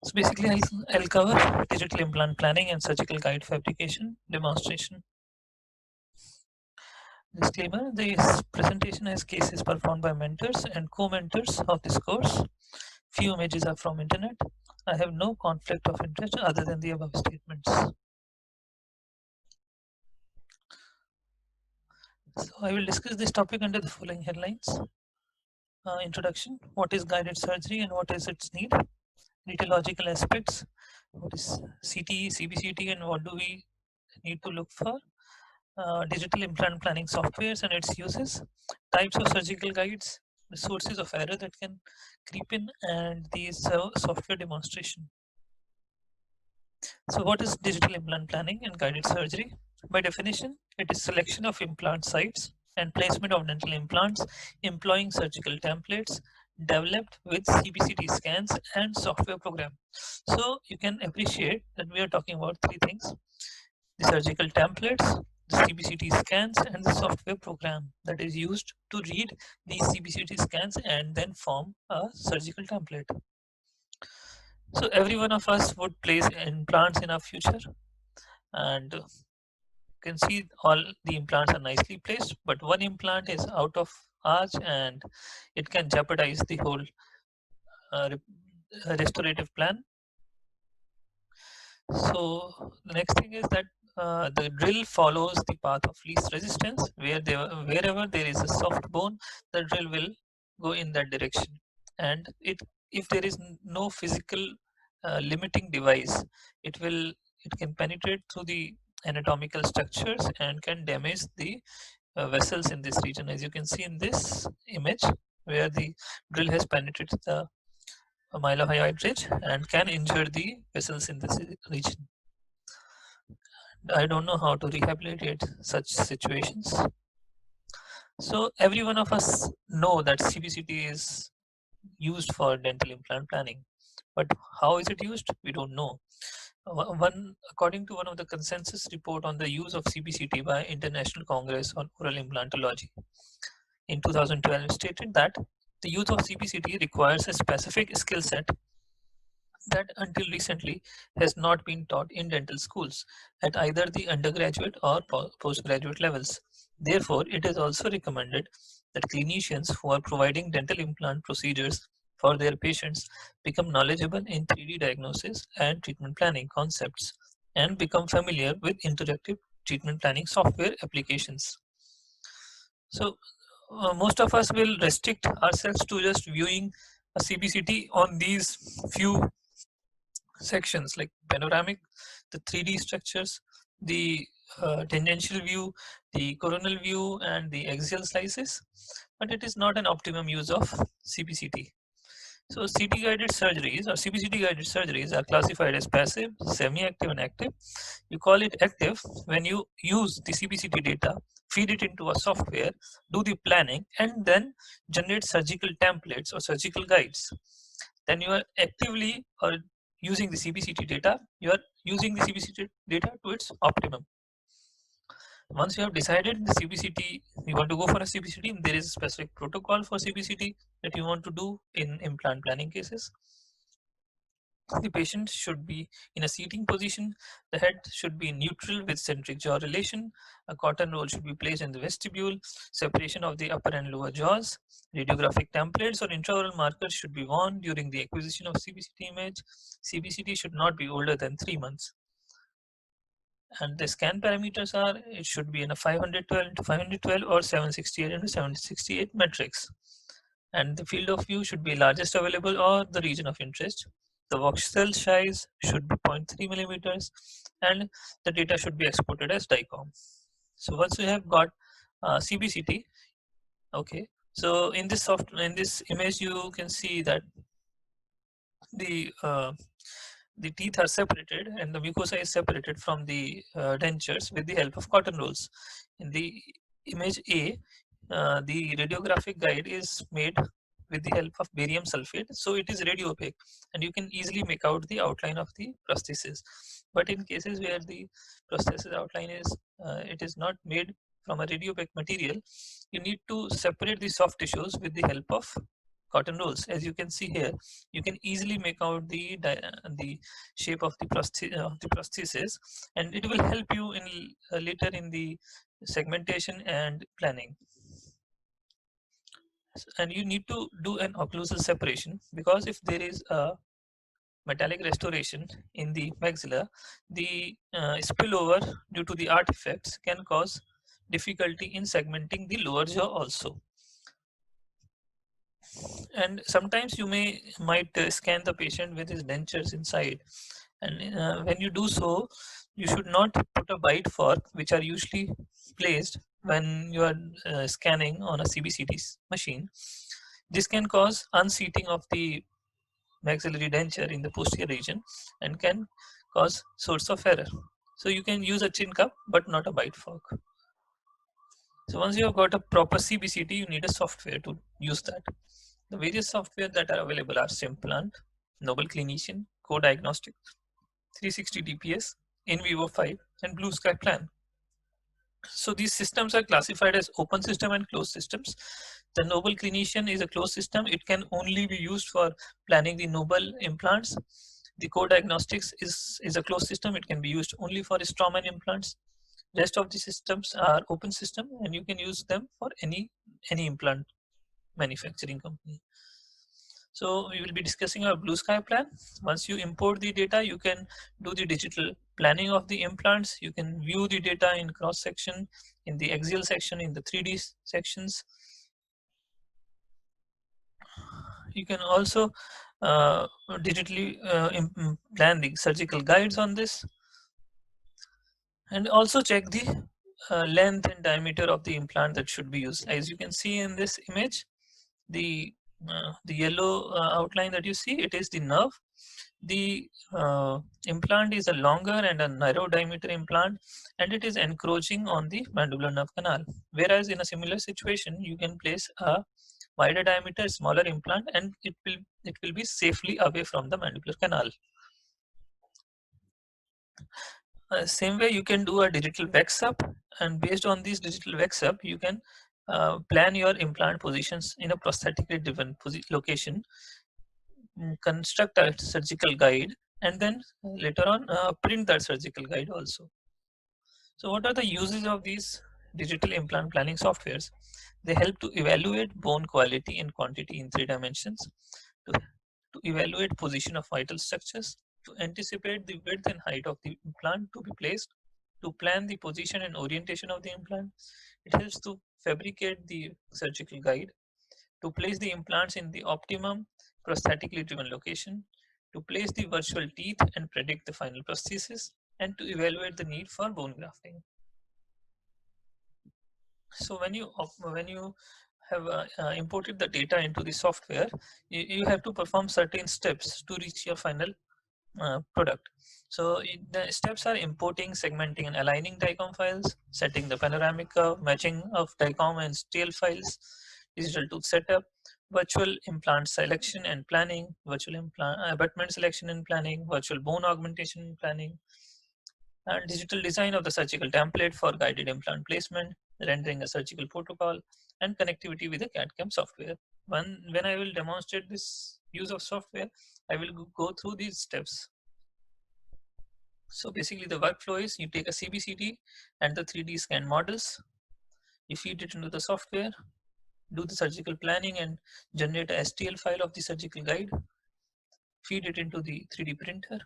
So basically, I'll cover digital implant planning and surgical guide fabrication demonstration. Disclaimer: this presentation has cases performed by mentors and co-mentors of this course. Few images are from internet. I have no conflict of interest other than the above statements. So I will discuss this topic under the following headlines. Introduction: what is guided surgery and what is its need? Radiological aspects: what is CT, CBCT, and what do we need to look for? Digital implant planning softwares and its uses, types of surgical guides, the sources of error that can creep in, and the software demonstration. So what is digital implant planning and guided surgery? By definition, it is selection of implant sites and placement of dental implants employing surgical templates developed with CBCT scans and software program. So you can appreciate that we are talking about three things: the surgical templates, the CBCT scans, and the software program that is used to read these CBCT scans and then form a surgical template. So every one of us would place implants in our future, and you can see all the implants are nicely placed, but one implant is out of arch and it can jeopardize the whole restorative plan. So the next thing is that the drill follows the path of least resistance. Wherever there is a soft bone, the drill will go in that direction. And if there is no physical limiting device, it can penetrate through the anatomical structures and can damage the vessels in this region. As you can see in this image, where the drill has penetrated the mylohyoid ridge and can injure the vessels in this region. I don't know how to rehabilitate such situations. So every one of us know that CBCT is used for dental implant planning, but how is it used? We don't know. According to one of the consensus report on the use of CBCT by International Congress on Oral Implantology in 2012, stated that the use of CBCT requires a specific skill set that until recently has not been taught in dental schools at either the undergraduate or postgraduate levels. Therefore, it is also recommended that clinicians who are providing dental implant procedures for their patients become knowledgeable in 3D diagnosis and treatment planning concepts and become familiar with interactive treatment planning software applications. So, most of us will restrict ourselves to just viewing a CBCT on these few sections like panoramic, the 3D structures, the tangential view, the coronal view, and the axial slices, but it is not an optimum use of CBCT. So CT guided surgeries or CBCT guided surgeries are classified as passive, semi-active, and active. You call it active when you use the CBCT data, feed it into a software, do the planning, and then generate surgical templates or surgical guides. Then you are actively or using the CBCT data, you are using the CBCT data to its optimum. Once you have decided the CBCT, you want to go for a CBCT, there is a specific protocol for CBCT that you want to do in implant planning cases. The patient should be in a seating position. The head should be neutral with centric jaw relation. A cotton roll should be placed in the vestibule. Separation of the upper and lower jaws. Radiographic templates or intraoral markers should be worn during the acquisition of CBCT image. CBCT should not be older than 3 months. And the scan parameters are, it should be in a 512 into 512 or 768 into 768 matrix. And the field of view should be largest available or the region of interest. The voxel size should be 0.3 millimeters and the data should be exported as DICOM. So once you have got CBCT, okay, so in this image you can see that the teeth are separated and the mucosa is separated from the dentures with the help of cotton rolls. In the image A, the radiographic guide is made with the help of barium sulfate, so it is radio opaque and you can easily make out the outline of the prosthesis. But in cases where the prosthesis outline is it is not made from a radio opaque material, you need to separate the soft tissues with the help of cotton rolls. As you can see here, you can easily make out the shape of the prosthesis, and it will help you in later in the segmentation and planning. And you need to do an occlusal separation, because if there is a metallic restoration in the maxilla, the spillover due to the artifacts can cause difficulty in segmenting the lower jaw also. And sometimes you might scan the patient with his dentures inside, and when you do so, you should not put a bite fork, which are usually placed when you are scanning on a CBCT machine. This can cause unseating of the maxillary denture in the posterior region and can cause source of error. So you can use a chin cup but not a bite fork. So once you have got a proper CBCT, you need a software to use that. The various software that are available are Simplant, Noble Clinician, Co-Diagnostic, 360 DPS, InVivo 5, and Blue Sky Plan. So these systems are classified as open system and closed systems. The Noble Clinician is a closed system. It can only be used for planning the Noble implants. The Co-Diagnostics is a closed system. It can be used only for Straumann implants. Rest of the systems are open system, and you can use them for any implant manufacturing company. So we will be discussing our Blue Sky plan. Once you import the data, you can do the digital planning of the implants. You can view the data in cross section, in the axial section, in the 3D sections. You can also digitally plan the surgical guides on this, and also check the length and diameter of the implant that should be used. As you can see in this image, the yellow outline that you see, it is the nerve. The implant is a longer and a narrow diameter implant, and it is encroaching on the mandibular nerve canal. Whereas in a similar situation, you can place a wider diameter, smaller implant, and it will be safely away from the mandibular canal. Same way, you can do a digital wax up, and based on this digital wax up, you can plan your implant positions in a prosthetically driven location, construct a surgical guide, and then later on print that surgical guide also. So what are the uses of these digital implant planning softwares? They help to evaluate bone quality and quantity in 3 dimensions, to evaluate position of vital structures, to anticipate the width and height of the implant to be placed, to plan the position and orientation of the implant. It helps to fabricate the surgical guide, to place the implants in the optimum prosthetically driven location, to place the virtual teeth and predict the final prosthesis, and to evaluate the need for bone grafting. So when you have imported the data into the software, you have to perform certain steps to reach your final product. So the steps are importing, segmenting, and aligning DICOM files, setting the panoramic curve, matching of DICOM and steel files, digital tooth setup, virtual implant selection and planning, virtual implant abutment selection and planning, virtual bone augmentation and planning, and digital design of the surgical template for guided implant placement, rendering a surgical protocol, and connectivity with the CAD/CAM software. When I will demonstrate this use of software, I will go through these steps. So basically the workflow is, you take a CBCT and the 3D scan models, you feed it into the software, do the surgical planning and generate a STL file of the surgical guide, feed it into the 3D printer,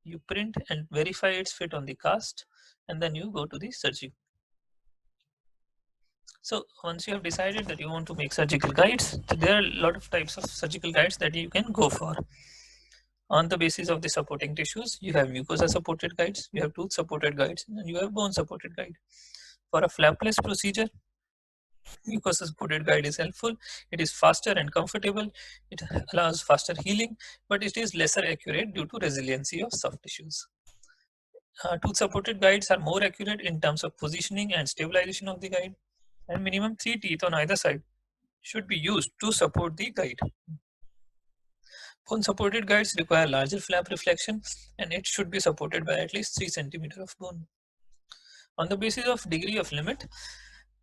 you print and verify its fit on the cast, and then you go to the surgery. So once you have decided that you want to make surgical guides, there are a lot of types of surgical guides that you can go for. On the basis of the supporting tissues, you have mucosa supported guides, you have tooth supported guides, and you have bone supported guide. For a flapless procedure, mucosa supported guide is helpful. It is faster and comfortable. It allows faster healing, but it is lesser accurate due to resiliency of soft tissues. Tooth supported guides are more accurate in terms of positioning and stabilization of the guide, and minimum 3 teeth on either side should be used to support the guide. Bone supported guides require larger flap reflection, and it should be supported by at least 3 cm of bone. On the basis of degree of limit,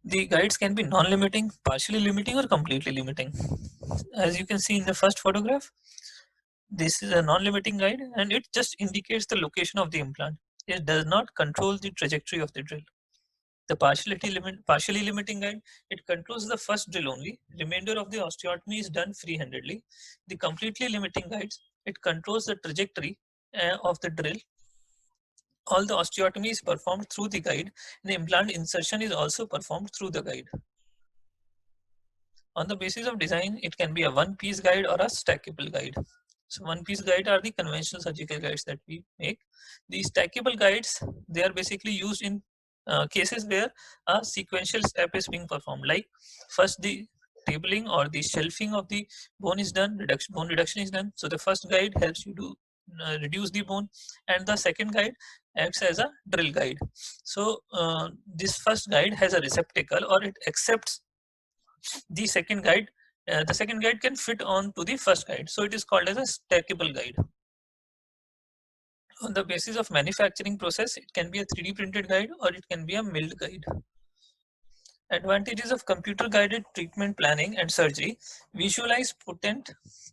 The guides can be non-limiting, partially limiting, or completely limiting. As you can see in the first photograph, this is a non-limiting guide and it just indicates the location of the implant. It does not control the trajectory of the drill. The partially limiting guide, it controls the first drill only. Remainder of the osteotomy is done free-handedly. The completely limiting guides, it controls the trajectory of the drill. All the osteotomy is performed through the guide. The implant insertion is also performed through the guide. On the basis of design, it can be a one-piece guide or a stackable guide. So one-piece guide are the conventional surgical guides that we make. These stackable guides, they are basically used in cases where a sequential step is being performed. Like first the tabling or the shelving of the bone is done, bone reduction is done. So the first guide helps you to reduce the bone, and the second guide acts as a drill guide. So this first guide has a receptacle, or it accepts the second guide. The second guide can fit on to the first guide, so it is called as a stackable guide. On the basis of manufacturing process, it can be a 3D printed guide or it can be a milled guide. Advantages of computer guided treatment planning and surgery: visualize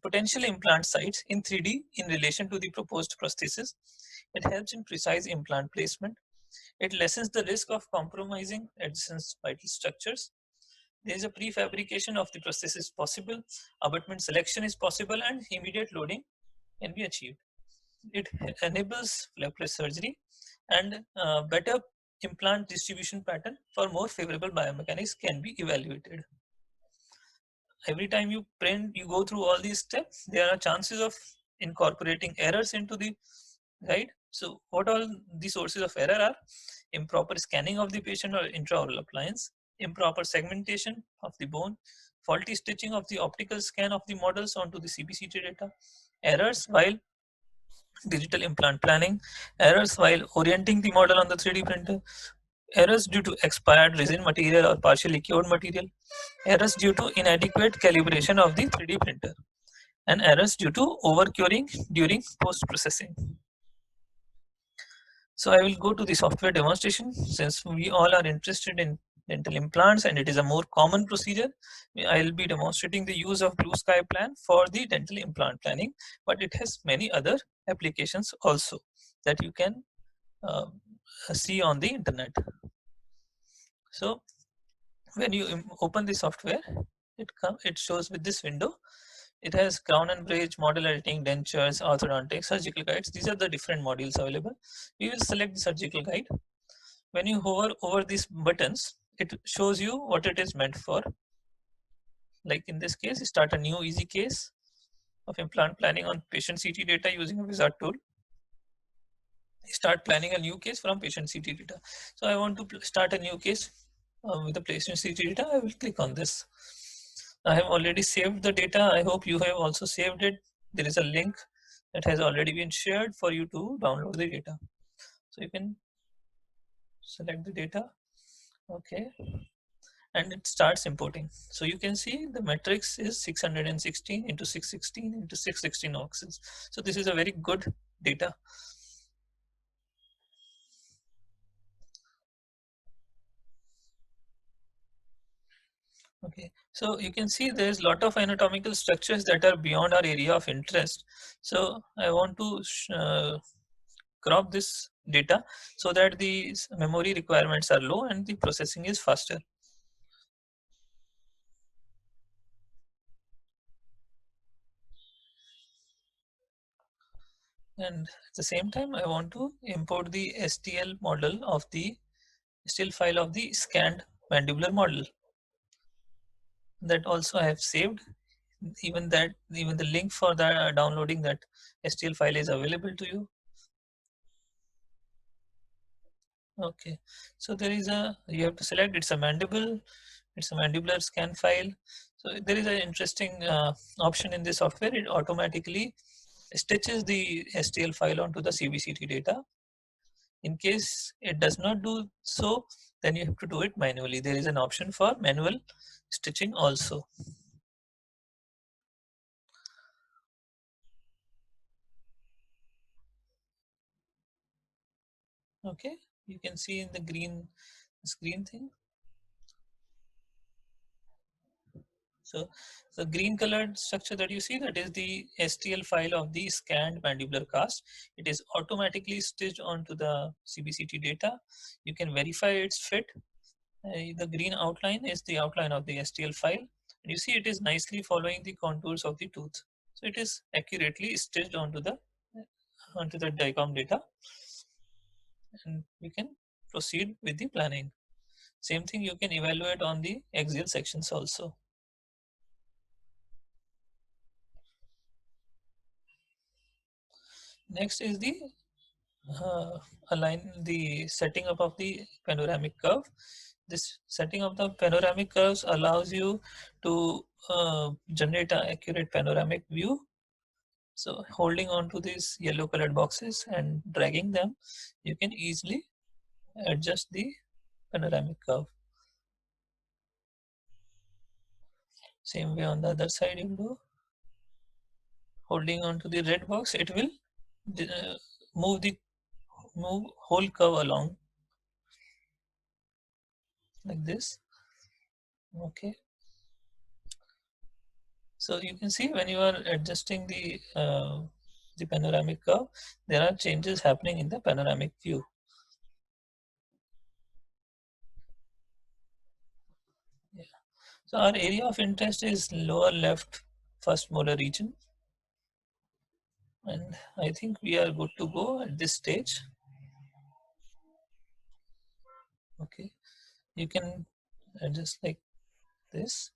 potential implant sites in 3D in relation to the proposed prosthesis. It helps in precise implant placement. It lessens the risk of compromising adjacent vital structures. There is a prefabrication of the prosthesis possible, abutment selection is possible, and immediate loading can be achieved. It enables flapless surgery and better implant distribution pattern for more favorable biomechanics can be evaluated. Every time you print, you go through all these steps, there are chances of incorporating errors into the guide. So what all the sources of error are: improper scanning of the patient or intraoral appliance, improper segmentation of the bone, faulty stitching of the optical scan of the models onto the CBCT data, errors while digital implant planning, errors while orienting the model on the 3D printer, errors due to expired resin material or partially cured material, errors due to inadequate calibration of the 3D printer, and errors due to overcuring during post-processing. So I will go to the software demonstration since we all are interested in dental implants and it is a more common procedure. I will be demonstrating the use of Blue Sky Plan for the dental implant planning, but it has many other applications also that you can uh, see on the internet. So when you open the software, it shows with this window. It has crown and bridge, model editing, dentures, orthodontics, surgical guides. These are the different modules available. We will select the surgical guide. When you hover over these buttons, it shows you what it is meant for. Like in this case, start a new easy case of implant planning on patient CT data using a wizard tool. Start planning a new case from patient CT data. So I want to start a new case with the patient CT data. I will click on this. I have already saved the data. I hope you have also saved it. There is a link that has already been shared for you to download the data. So you can select the data. Okay. And it starts importing. So you can see the matrix is 616 into 616 into 616 oxes. So this is a very good data. Okay, so you can see there's a lot of anatomical structures that are beyond our area of interest. So I want to crop this data so that the memory requirements are low and the processing is faster. And at the same time, I want to import the STL model of the STL file of the scanned mandibular model. That also I have saved. Even the link for the downloading that STL file is available to you. Okay, so there is a, you have to select, it's a mandible, it's a mandibular scan file. So there is an interesting option in this software. It automatically stitches the STL file onto the CBCT data. In case it does not do so, then you have to do it manually. There is an option for manual stitching also. Okay, you can see in the green screen thing. So the green colored structure that you see, that is the STL file of the scanned mandibular cast. It is automatically stitched onto the CBCT data. You can verify its fit. The green outline is the outline of the STL file. And you see it is nicely following the contours of the tooth. So it is accurately stitched onto the DICOM data, and we can proceed with the planning. Same thing you can evaluate on the axial sections also. Next is the align the setting up of the panoramic curve. This setting of the panoramic curves allows you to generate an accurate panoramic view. So holding on to these yellow colored boxes and dragging them, you can easily adjust the panoramic curve. Same way on the other side you do. Holding on to the red box, it will uh, move the whole curve along like this. Okay. So you can see when you are adjusting the panoramic curve, there are changes happening in the panoramic view. Yeah. So our area of interest is lower left first molar region, and I think we are good to go at this stage. Okay, you can adjust like this.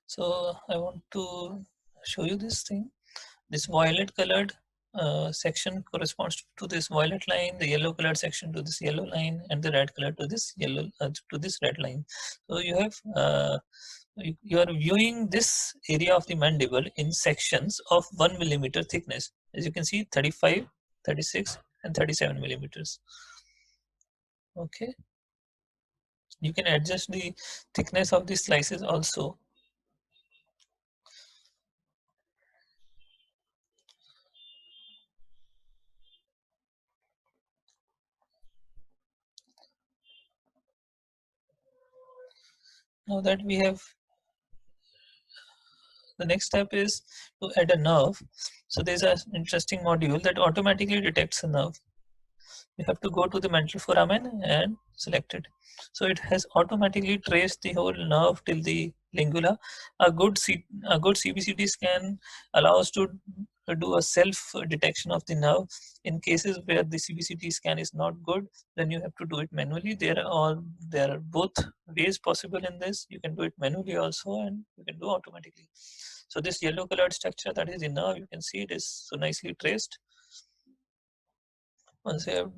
So I want to show you this thing. This violet colored section corresponds to this violet line, the yellow colored section to this yellow line, and the red color to this yellow to this red line. So you have you are viewing this area of the mandible in sections of 1 millimeter thickness. As you can see, 35, 36, and 37 millimeters. Okay, you can adjust the thickness of the slices also. Now that we have, the next step is to add a nerve. So there's an interesting module that automatically detects a nerve. You have to go to the mental foramen and select it. So it has automatically traced the whole nerve till the lingula. A good CBCT scan allows to do a self detection of the nerve. In cases where the CBCT scan is not good, then you have to do it manually. There are both ways possible in this. You can do it manually also, and you can do automatically. So this yellow colored structure, that is the nerve, you can see it is so nicely traced. Once you have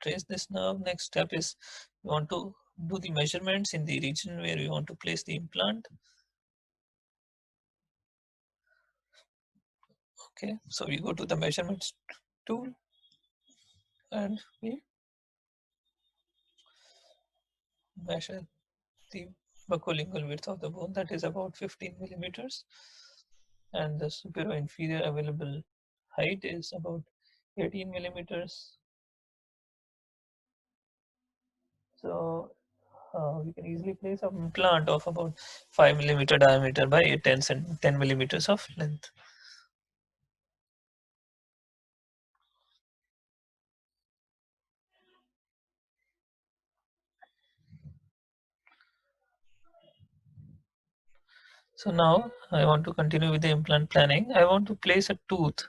traced this nerve, next step is you want to do the measurements in the region where you want to place the implant. Okay, so we go to the measurements tool and we measure the buccolingual width of the bone, that is about 15 millimeters, and the superior inferior available height is about 18 millimeters. So we can easily place an implant of about 5 millimeter diameter by 10 millimeters of length. So now I want to continue with the implant planning. I want to place a tooth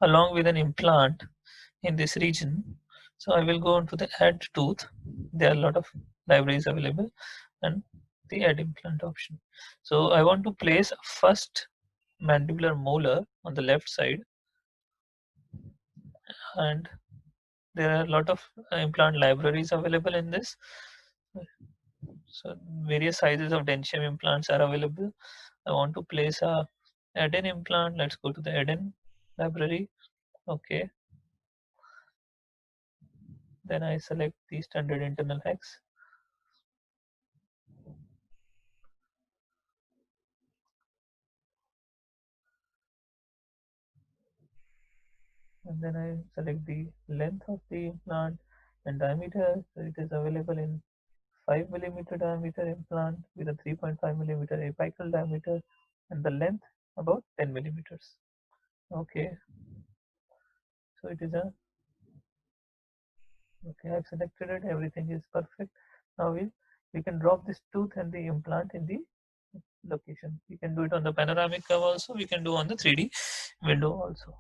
along with an implant in this region. So I will go into the add tooth. There are a lot of libraries available and the add implant option. So I want to place a first mandibular molar on the left side, and there are a lot of implant libraries available in this. So various sizes of dentium implants are available. I want to place a add-in implant. Let's go to the add-in library. Okay, then I select the standard internal hex. and then I select the length of the implant and diameter. So it is available in 5 millimeter diameter implant with a 3.5 millimeter apical diameter and the length about 10 millimeters. Okay, so it is a okay. I've selected it. Everything is perfect. Now we can drop this tooth and the implant in the location. We can do it on the panoramic curve also. We can do on the 3D window also.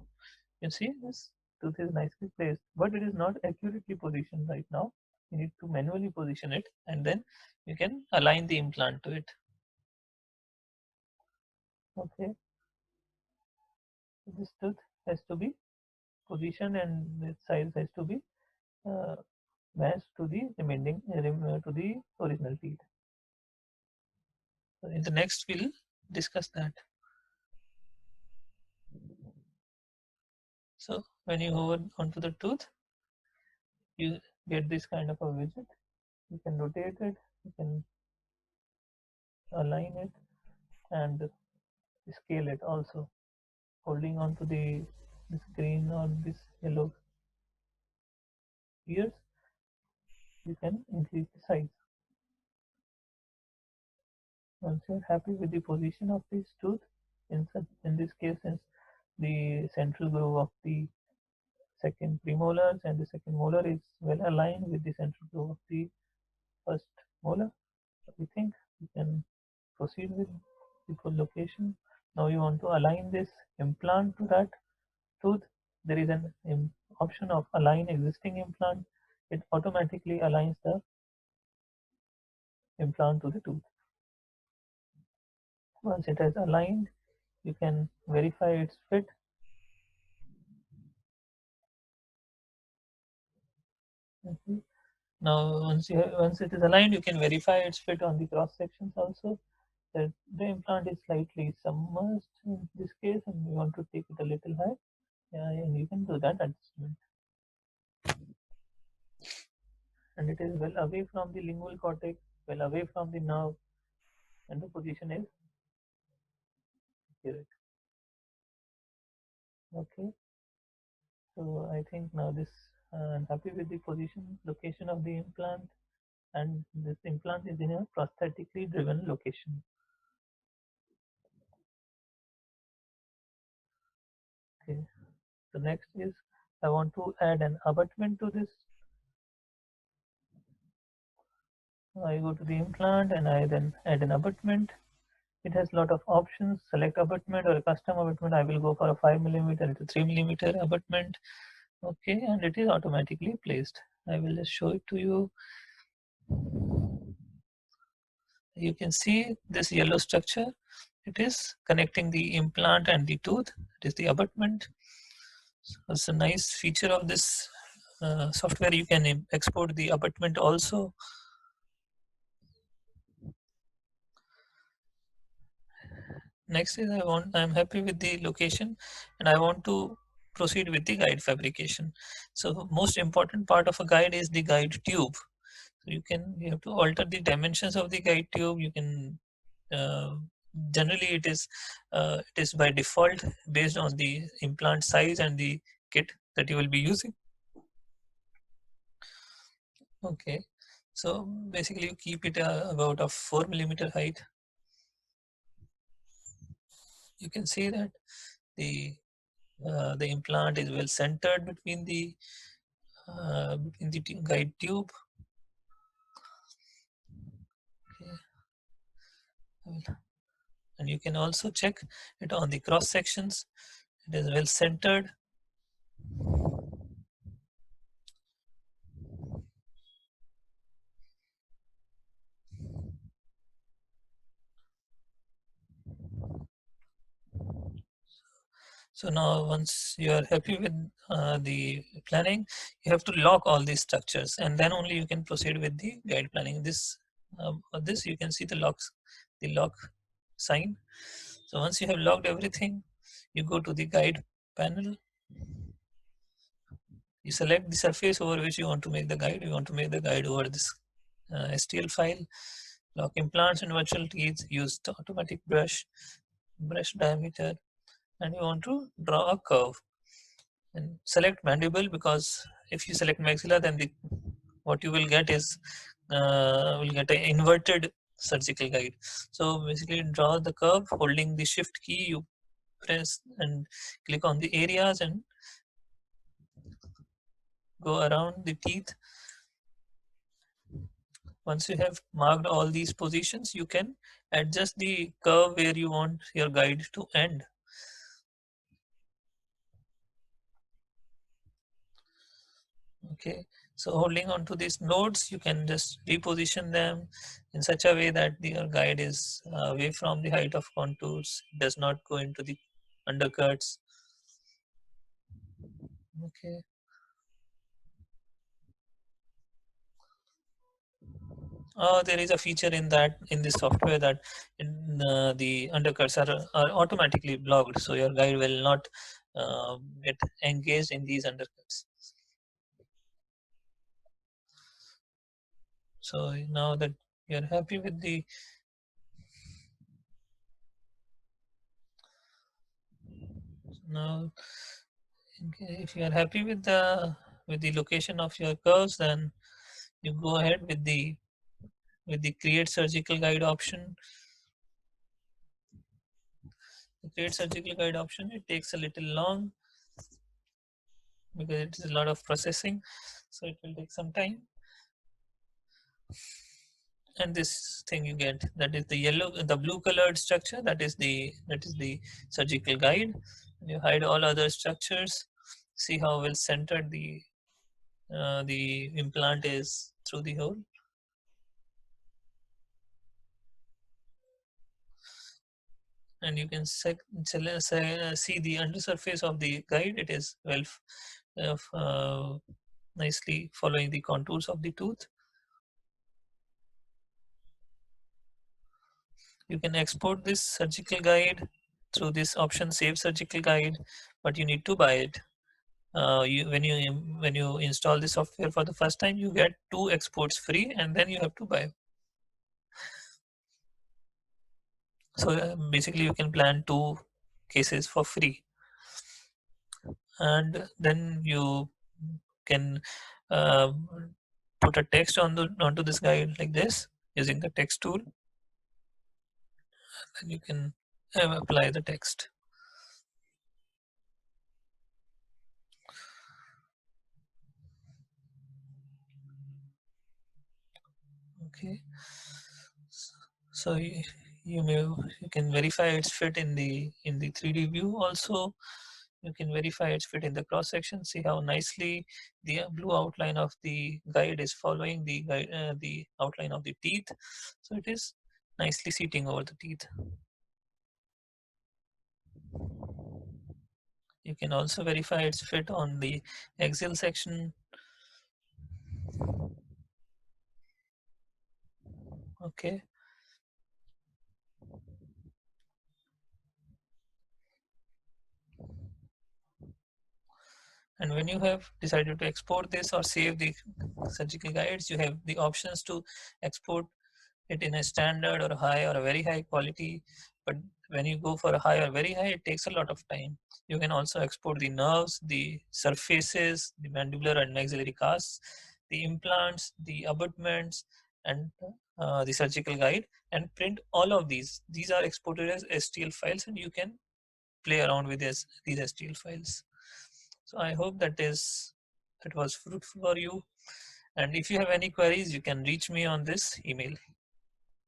You see this tooth is nicely placed, but it is not accurately positioned right now. You need to manually position it, and then you can align the implant to it. Okay, so this tooth has to be positioned, and its size has to be uh, matched to the remaining to the original teeth. So in the next, we'll discuss that. So when you hover onto the tooth, you get this kind of a widget. You can rotate it, you can align it, and scale it also. Holding on to the screen or this yellow ears, you can increase the size. Once you're happy with the position of this tooth, in this case, since the central groove of the second premolars and the second molar is well aligned with the central groove of the first molar, we think we can proceed with the full location. Now you want to align this implant to that tooth. There is an option of align existing implant. It automatically aligns the implant to the tooth. Once it has aligned, you can verify its fit. Okay. Now, once it is aligned, you can verify its fit on the cross sections also. That the implant is slightly submerged in this case, and you want to take it a little high, yeah, and you can do that adjustment. And it is well away from the lingual cortex, well away from the nerve, and the position is accurate. Okay. So I think now this I'm happy with the position location of the implant, and this implant is in a prosthetically driven location. Okay. So next is I want to add an abutment to this. I go to the implant and I then add an abutment. It has a lot of options. Select abutment or a custom abutment. I will go for a 5 millimeter to 3 millimeter abutment. Okay, and it is automatically placed. I will just show it to you. You can see this yellow structure. It is connecting the implant and the tooth. It is the abutment. So it's a nice feature of this software. You can export the abutment also. Next is I'm happy with the location and I want to proceed with the guide fabrication. So most important part of a guide is the guide tube. So you have to alter the dimensions of the guide tube. You can uh, generally it is by default based on the implant size and the kit that you will be using. Okay, so basically you keep it about a 4 millimeter height. You can see that the implant is well centered between the guide tube. Okay. And you can also check it on the cross sections. It is well centered. So now once you are happy with the planning, you have to lock all these structures and then only you can proceed with the guide planning. This you can see the lock sign. So once you have locked everything, you go to the guide panel. You select the surface over which you want to make the guide. You want to make the guide over this STL file. Lock implants and virtual teeth. Use the automatic brush diameter, and you want to draw a curve. and select mandible, because if you select maxilla, then what you will get is will get an inverted surgical guide. So basically draw the curve holding the shift key, you press and click on the areas and go around the teeth. Once you have marked all these positions, you can adjust the curve where you want your guide to end. Okay, so holding on to these nodes, you can just reposition them in such a way that your guide is away from the height of contours, does not go into the undercuts. Okay. There is a feature in this software that the undercuts are automatically blocked, so your guide will not get engaged in these undercuts. So now that you're happy with the now, okay, if you are happy with the location of your curves, then you go ahead with the create surgical guide option. The create surgical guide option, it takes a little long because it is a lot of processing, so it will take some time. And this thing you get, that is the blue colored structure, that is the surgical guide. And you hide all other structures. See how well centered the implant is through the hole. And you can see the undersurface of the guide. It is nicely following the contours of the tooth. You can export this surgical guide through this option, save surgical guide, but you need to buy it. When you install the software for the first time, you get 2 exports free, and then you have to buy. So basically you can plan 2 cases for free, and then you can uh, put a text onto this guide like this using the text tool, and you can apply the text. Okay, so you can verify its fit in the 3D view. Also, you can verify its fit in the cross section. See how nicely the blue outline of the guide is following the outline of the teeth. So it is nicely seating over the teeth. You can also verify its fit on the axial section. Okay. And when you have decided to export this or save the surgical guides, you have the options to export it in a standard or high or a very high quality. But when you go for a high or very high, it takes a lot of time. You can also export the nerves, the surfaces, the mandibular and maxillary casts, the implants, the abutments, and the surgical guide, and print all of these. These are exported as STL files, and you can play around with these STL files. So I hope that was fruitful for you. And if you have any queries, you can reach me on this email.